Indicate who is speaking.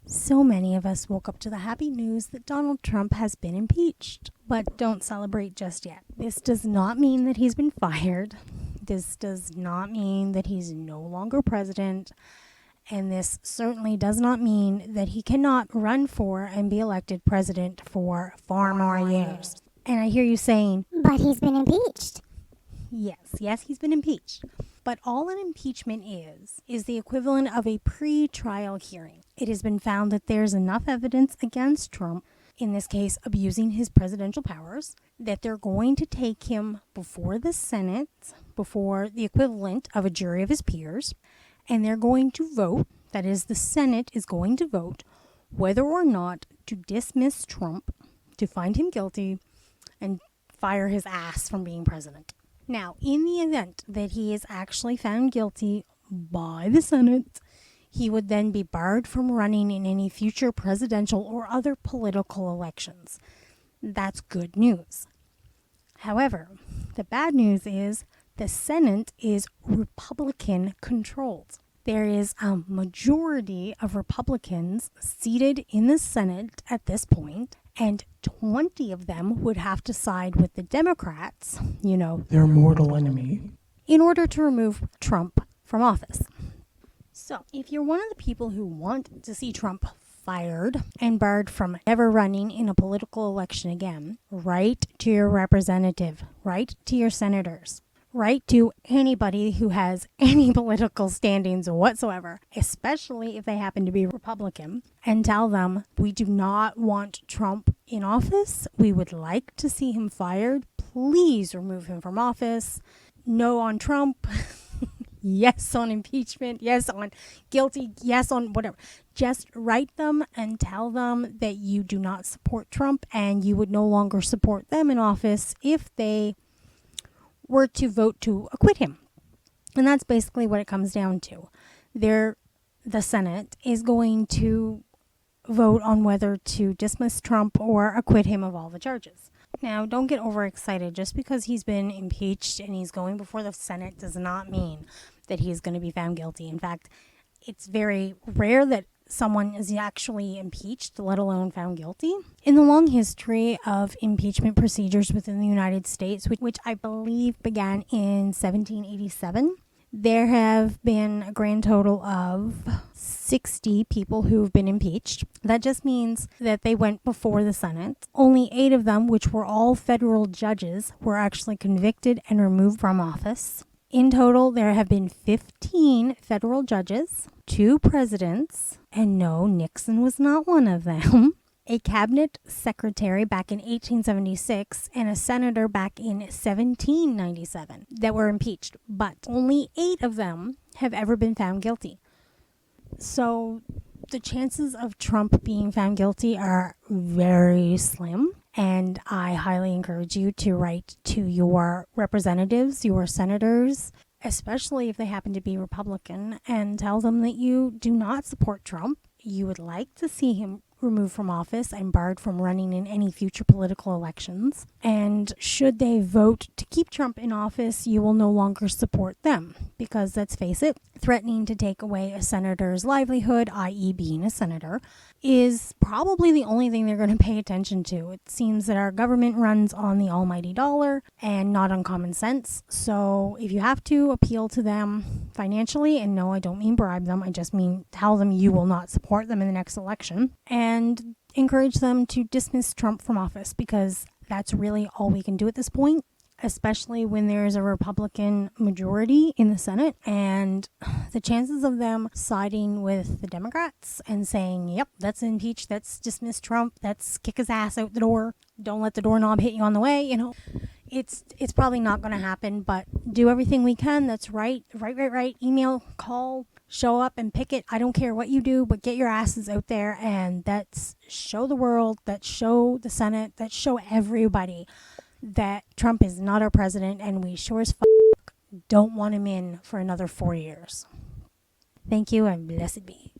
Speaker 1: So many of us woke up to the happy news that Donald Trump has been impeached, but don't celebrate just yet. This does not mean that he's been fired. This does not mean that he's no longer president. And this certainly does not mean that he cannot run for and be elected president for 4 more years. And I hear you saying,
Speaker 2: But he's been impeached.
Speaker 1: Yes, he's been impeached. But all an impeachment is the equivalent of a pre-trial hearing. It has been found that there's enough evidence against Trump, in this case abusing his presidential powers, that they're going to take him before the Senate, before the equivalent of a jury of his peers, and they're going to vote, that is, the Senate is going to vote, whether or not to dismiss Trump, to find him guilty, and fire his ass from being president. Now, in the event that he is actually found guilty by the Senate, he would then be barred from running in any future presidential or other political elections. That's good news. However, the bad news is the Senate is Republican controlled. There is a majority of Republicans seated in the Senate at this point, and 20 of them would have to side with the Democrats,
Speaker 3: their mortal enemy,
Speaker 1: in order to remove Trump from office. So, if you're one of the people who want to see Trump fired and barred from ever running in a political election again, write to your representative, write to your senators, write to anybody who has any political standings whatsoever, especially if they happen to be Republican, and tell them, we do not want Trump in office. We would like to see him fired. Please remove him from office. No on Trump. Yes on impeachment. Yes on guilty. Yes on whatever. Just write them and tell them that you do not support Trump and you would no longer support them in office if they were to vote to acquit him. And that's basically what it comes down to. The Senate is going to vote on whether to dismiss Trump or acquit him of all the charges. Now, don't get overexcited. Just because he's been impeached and he's going before the Senate does not mean that he's going to be found guilty. In fact, it's very rare that someone is actually impeached, let alone found guilty. In the long history of impeachment procedures within the United States, which I believe began in 1787, there have been a grand total of 60 people who have been impeached. That just means that they went before the Senate. Only 8 of them, which were all federal judges, were actually convicted and removed from office. In total, there have been 15 federal judges, 2 presidents, and no, Nixon was not one of them, a cabinet secretary back in 1876, and a senator back in 1797 that were impeached. But only 8 of them have ever been found guilty. So the chances of Trump being found guilty are very slim. And I highly encourage you to write to your representatives, your senators, especially if they happen to be Republican, and tell them that you do not support Trump. You would like to see him removed from office and barred from running in any future political elections. And should they vote to keep Trump in office, you will no longer support them. Because let's face it, threatening to take away a senator's livelihood, i.e. being a senator, is probably the only thing they're going to pay attention to. It seems that our government runs on the almighty dollar and not on common sense. So if you have to appeal to them financially, and no, I don't mean bribe them, I just mean tell them you will not support them in the next election, and encourage them to dismiss Trump from office, because that's really all we can do at this point, especially when there's a Republican majority in the Senate, and the chances of them siding with the Democrats and saying, yep, that's impeach, that's dismiss Trump, that's kick his ass out the door, don't let the doorknob hit you on the way, it's probably not going to happen. But do everything we can. That's right. Email, call, show up and picket. I don't care what you do, but get your asses out there, and that's show the world, that show the Senate, that show everybody that Trump is not our president, and we sure as fuck don't want him in for another 4 years. Thank you, and blessed be.